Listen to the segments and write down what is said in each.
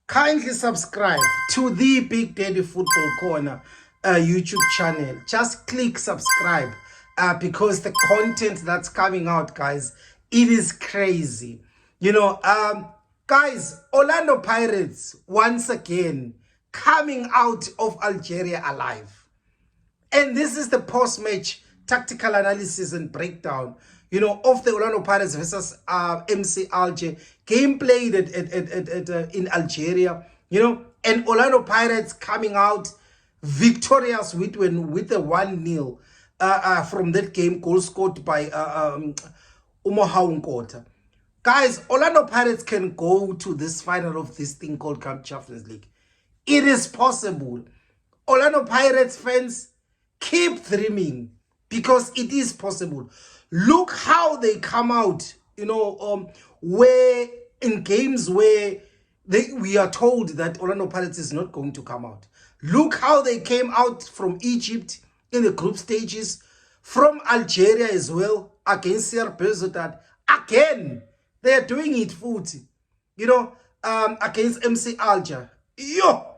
Kindly subscribe to the Big Daddy Football Corner YouTube channel. Just click subscribe because the content that's coming out, guys, it is crazy. You know, guys, Orlando Pirates once again coming out of Algeria alive. And this is the post-match tactical analysis and breakdown, you know, of the Orlando Pirates versus MC Alger game played in Algeria, you know, and Orlando Pirates coming out victorious with a 1-0 from that game, goal scored by Mohau Nkota. Guys, Orlando Pirates can go to this final of this thing called CAF Champions League. It is possible. Orlando Pirates fans, keep dreaming because it is possible. Look how they come out, you know, where in games where we are told that Orlando Pirates is not going to come out. Look how they came out from Egypt in the group stages, from Algeria as well, against CR. Again, they are doing it footy, you know, against MC Alger. Yo!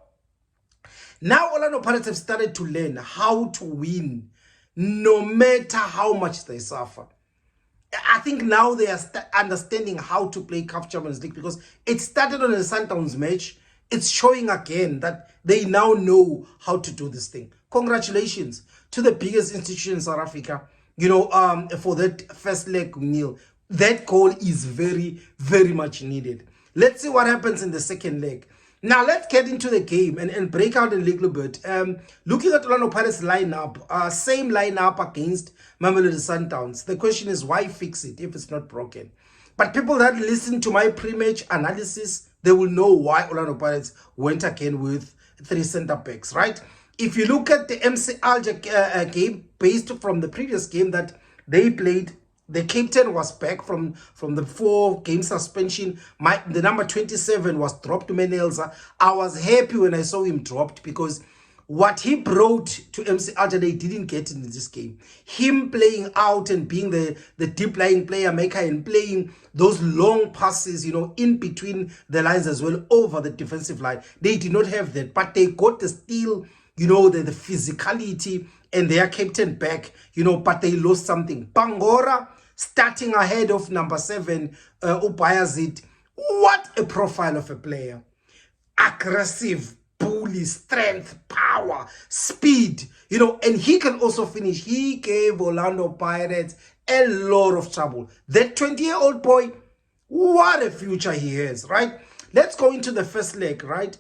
Now Orlando Pirates have started to learn how to win, no matter how much they suffer. I think now they are understanding how to play CAF Champions League because it started on a Sundowns match. It's showing again that they now know how to do this thing. Congratulations to the biggest institution in South Africa, you know, for that first leg nil. That goal is very, very much needed. Let's see what happens in the second leg. Now, let's get into the game and break out a little bit. Looking at Orlando Pirates lineup, same lineup against Mamelodi Sundowns. The question is, why fix it if it's not broken? But people that listen to my pre-match analysis, they will know why Orlando Pirates went again with 3 center-backs, right? If you look at the MC Alger game, based from the previous game that they played, the captain was back from the 4-game suspension. The number 27 was dropped to Menelza. I was happy when I saw him dropped because what he brought to MC Alger, they didn't get in this game. Him playing out and being the deep-lying player maker and playing those long passes, you know, in between the lines as well, over the defensive line. They did not have that, but they got the steal, you know, the physicality and their captain back, you know, but they lost something. Bangora starting ahead of number 7, Ubayazid. What a profile of a player. Aggressive, bully, strength, power, speed, you know, and he can also finish. He gave Orlando Pirates a lot of trouble. That 20-year-old boy, what a future he has, right? Let's go into the first leg, right?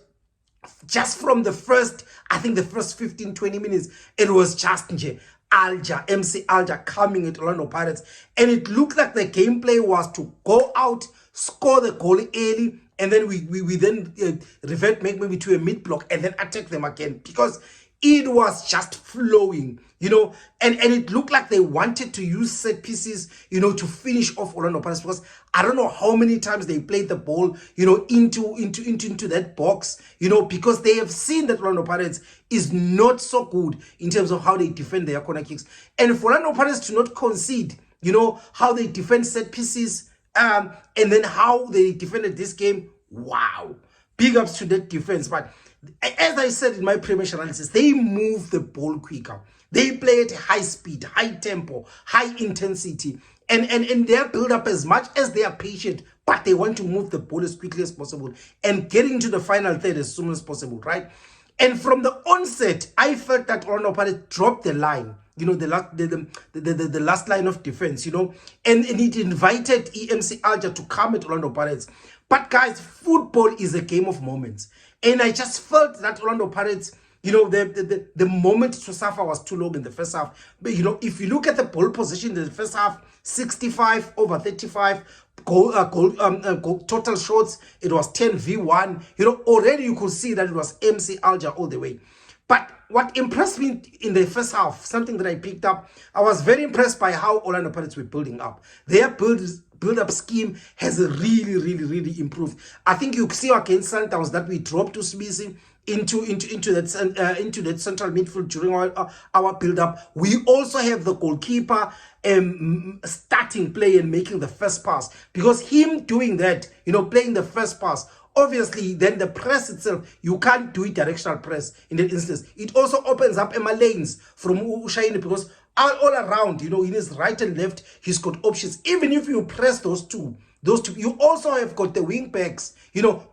Just from the first, I think the first 15-20 minutes, it was just Alger, MC Alger coming at Orlando Pirates, and it looked like the gameplay was to go out, score the goal early, and then we then revert maybe to a mid block and then attack them again because it was just flowing, you know, and it looked like they wanted to use set pieces, you know, to finish off Orlando Pirates because I don't know how many times they played the ball, you know, into that box, you know, because they have seen that Orlando Pirates is not so good in terms of how they defend their corner kicks. And for Orlando Pirates to not concede, you know, how they defend set pieces, and then how they defended this game, wow. Big ups to that defense. But as I said in my pre-match analysis, they move the ball quicker. They play at high speed, high tempo, high intensity. And they're built up as much as they are patient, but they want to move the ball as quickly as possible and get into the final third as soon as possible, right? And from the onset, I felt that Orlando Pirates dropped the line, you know, the last line of defense, you know, and it invited EMC Alger to come at Orlando Pirates. But guys, football is a game of moments. And I just felt that Orlando Pirates, you know, the moment to suffer was too long in the first half. But, you know, if you look at the ball position in the first half, 65 over 35, total shots, it was 10v1. You know, already you could see that it was MC Alger all the way. But what impressed me in the first half, something that I picked up, I was very impressed by how Orlando Pirates were building up. Their build-up scheme has really improved. I think you see against Sundowns that we dropped to Smisi into that central midfield during our build-up. We also have the goalkeeper starting play and making the first pass, because him doing that, playing the first pass, obviously then the press itself, you can't do it directional press in that instance. It also opens up Emma lanes from Ushayini, because all around, in his right and left, he's got options. Even if you press those two, you also have got the wing backs,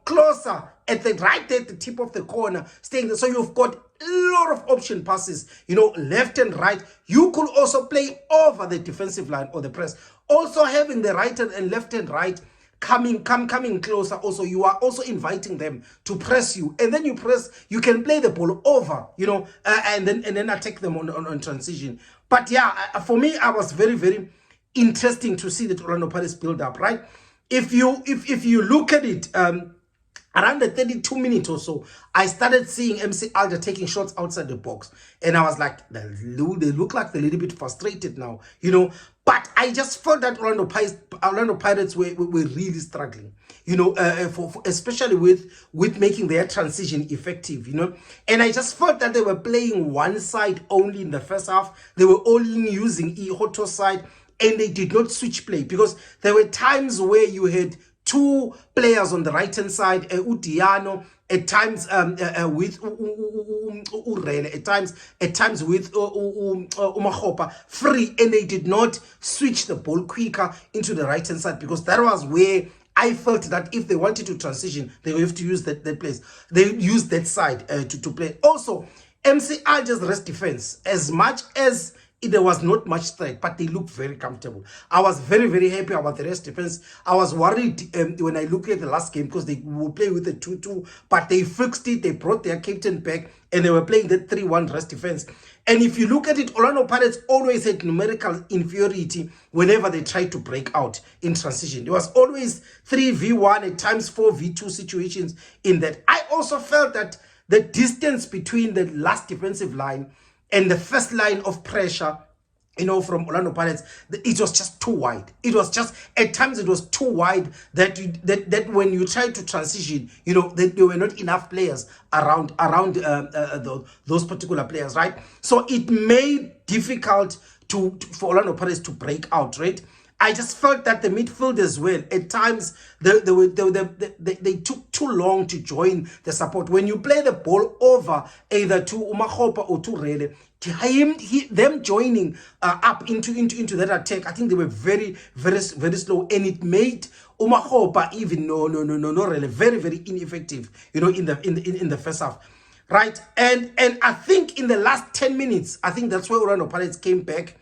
closer at the tip of the corner, staying there. So you've got a lot of option passes, left and right. You could also play over the defensive line or the press. Also having the right and left and right coming closer. Also, you are also inviting them to press you, and then you can play the ball over, and then attack them on transition. But yeah, for me, I was very interesting to see the Orlando Pirates build up, right? If you look at it, around the 32 minutes or so, I started seeing MC Alger taking shots outside the box, and I was like, they look like they're a little bit frustrated now, But I just felt that Orlando Pirates were really struggling, especially with making their transition effective, And I just felt that they were playing one side only in the first half. They were only using Ihoto's side, and they did not switch play, because there were times where you had two players on the right hand side, Udiano, at times with Urele, at times with Umahopa free, and they did not switch the ball quicker into the right hand side, because that was where I felt that if they wanted to transition, they would have to use that place. They used that side to play. Also, MC Alger's rest defense, as much as there was not much threat, but they looked very comfortable. I was very happy about the rest defense. I was worried when I looked at the last game, because they would play with the 2-2, but they fixed it. They brought their captain back, and they were playing that 3-1 rest defense. And if you look at it, Orlando Pirates always had numerical inferiority whenever they tried to break out in transition. There was always 3v1, at times 4v2 situations in that. I also felt that the distance between the last defensive line and the first line of pressure, from Orlando Pirates, it was just too wide. It was just, at times it was too wide that when you try to transition, there were not enough players around those particular players, right? So it made difficult for Orlando Pirates to break out, right? I just felt that the midfield as well, at times they took too long to join the support. When you play the ball over either to Umahopa or to Rele, them joining up into that attack, I think they were very slow, and it made Umahopa even Rele very ineffective, in the first half. Right, and I think in the last 10 minutes, I think that's where Orlando Pirates came back.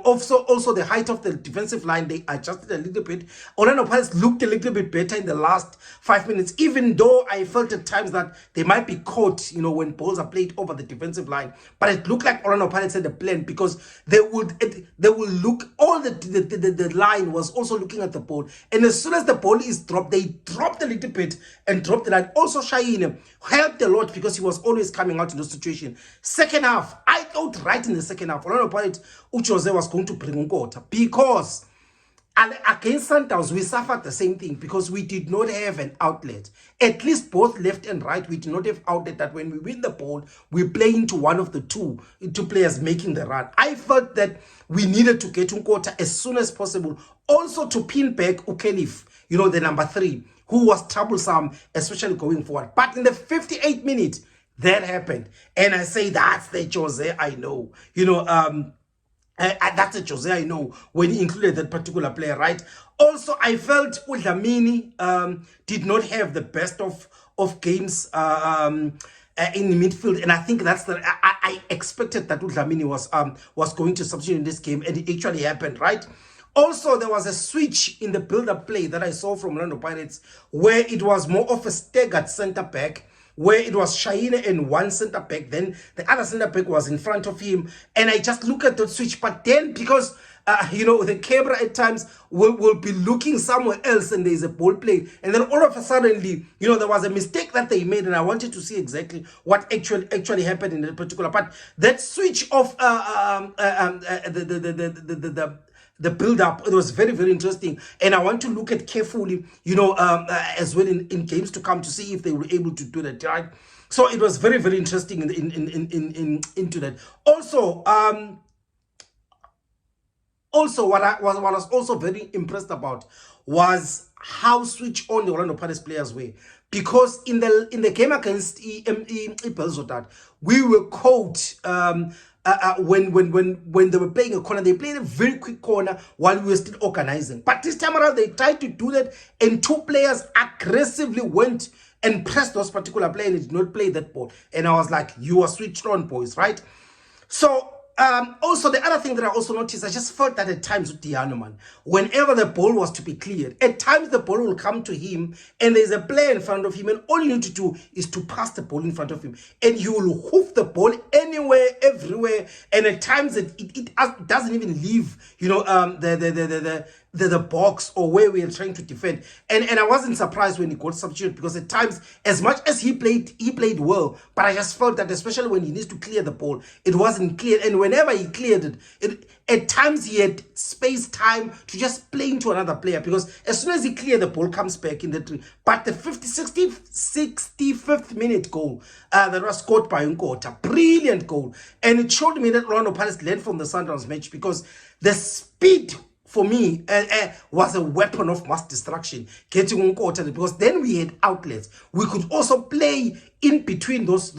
Also the height of the defensive line, they adjusted a little bit. Orlando Pirates looked a little bit better in the last 5 minutes, even though I felt at times that they might be caught, when balls are played over the defensive line. But it looked like Orlando Pirates had a plan, because they will look, all the line was also looking at the ball. And as soon as the ball is dropped, they dropped a little bit and dropped the line. Also, Shaheen helped a lot, because he was always coming out in those situations. Second half, I thought right in the second half, Orlando Pirates, Jose was going to bring Nkota, because against Sundowns, we suffered the same thing, because we did not have an outlet. At least both left and right, we did not have outlet, that when we win the ball, we play into one of the two players making the run. I felt that we needed to get Nkota as soon as possible, also to pin back Ukelif, the number 3, who was troublesome, especially going forward. But in the 58th minute, that happened. And I say, that's the Jose I know. That's a Jose I know, when he included that particular player, right? Also, I felt Udlamini did not have the best of games in the midfield, and I think that's I expected that Udlamini was going to substitute in this game, and it actually happened, right? Also, there was a switch in the build-up play that I saw from Orlando Pirates, where it was more of a staggered centre-back, where it was Shaheen and one centre-back, then the other centre-back was in front of him, and I just look at that switch. But then, because the camera at times will be looking somewhere else and there's a ball played. And then all of a sudden, there was a mistake that they made, and I wanted to see exactly what actually happened in that particular part. That switch of the build-up, it was very, very interesting. And I want to look at carefully, as well in games to come to see if they were able to do that, right? So it was very, very interesting into that. Also, what I was also very impressed about was how switch on the Orlando Pirates players were. Because in the game against Belzodat, we were caught when they were playing a corner. They played a very quick corner while we were still organizing. But this time around, they tried to do that, and two players aggressively went and pressed those particular players and did not play that ball. And I was like, you are switched on, boys, right? So also, the other thing that I also noticed, I just felt that at times with Diano, man, whenever the ball was to be cleared, at times the ball will come to him and there's a player in front of him, and all you need to do is to pass the ball in front of him, and he will hoof the ball anywhere, everywhere, and at times it doesn't even leave, the box or where we are trying to defend. And I wasn't surprised when he got substituted, because at times, as much as he played well, but I just felt that especially when he needs to clear the ball, it wasn't clear. And whenever he cleared it at times he had time to just play into another player, because as soon as he cleared, the ball comes back in the tree. But the 65th minute goal that was scored by Nkota, brilliant goal, and it showed me that Orlando Pirates learned from the Sundowns match, because the speed for me was a weapon of mass destruction, getting Nkota, because then we had outlets. We could also play in between those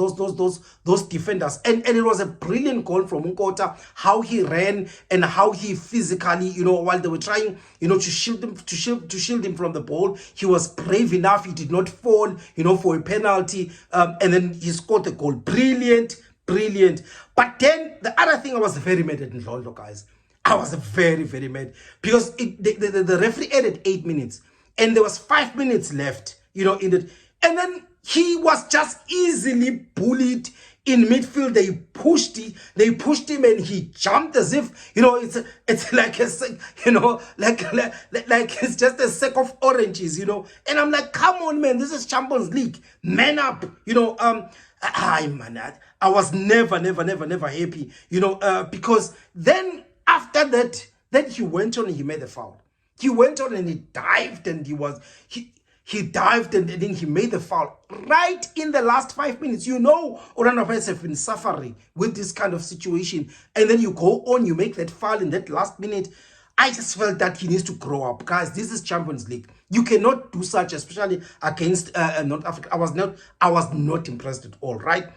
defenders, and it was a brilliant goal from Nkota, how he ran and how he physically, while they were trying, to shield him from the ball, he was brave enough. He did not fall, for a penalty, and then he scored the goal. Brilliant. But then the other thing, I was very mad at Ndlondo, guys. I was very, very mad, because the referee added 8 minutes and there was 5 minutes left, in it. And then he was just easily bullied in midfield. They pushed him and he jumped as if, it's like like it's just a sack of oranges, And I'm like, come on, man, this is Champions League. Man up, I was never happy, because then after that, then he went on and he made a foul. He went on and he dived, and he dived and then he made the foul right in the last 5 minutes. Orlando Pirates have been suffering with this kind of situation, and then you go on, you make that foul in that last minute. I just felt that he needs to grow up, guys. This is Champions League. You cannot do such, especially against North Africa. I was not impressed at all, right?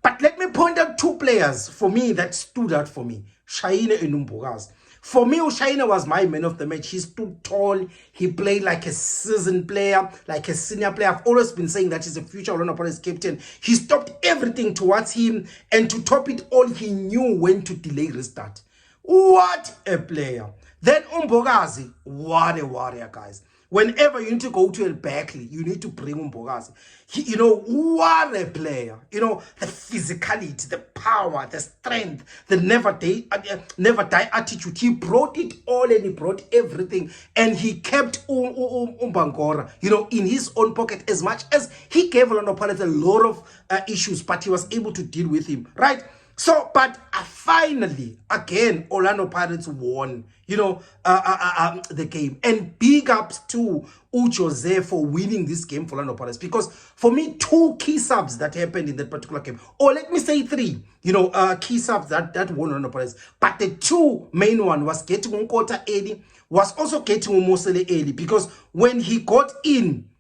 But let me point out two players for me that stood out for me. Shaina and Umbogazi. For me, Shaina was my man of the match. He stood tall. He played like a seasoned player, like a senior player. I've always been saying that he's a future Orlando Pirates captain. He stopped everything towards him, and to top it all, he knew when to delay restart. What a player. Then Umbogazi, what a warrior, guys. Whenever you need to go to El Berkeley, you need to bring Umbogazi. What a player. The physicality, the power, the strength, the never die attitude. He brought it all, and he brought everything. And he kept Umbangora, in his own pocket, as much as he gave Orlando Pirates a lot of issues, but he was able to deal with him, right? So, but finally, again, Orlando Pirates won, the game. And big ups to Juillet for winning this game for Orlando Pirates. Because for me, 2 key subs that happened in that particular game, or let me say 3, key subs that won Orlando Pirates. But the 2 main one was getting Nkota early, was also getting Umosele early. Because when he got in,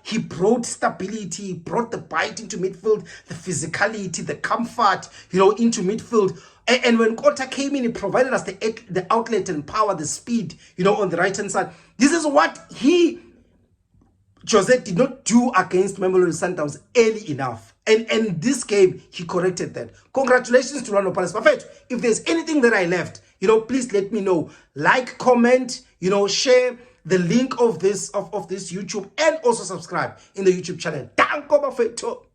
he brought stability, he brought the bite into midfield, the physicality, the comfort, into midfield. And when Nkota came in, he provided us the outlet and power, the speed, on the right-hand side. This is what Juillet did not do against Mamelodi Sundowns early enough. And this game, he corrected that. Congratulations to Orlando Pirates. Perfect. If there's anything that I left, please let me know. Like, comment, share the link of this YouTube, and also subscribe in the YouTube channel. Danko Bafeto.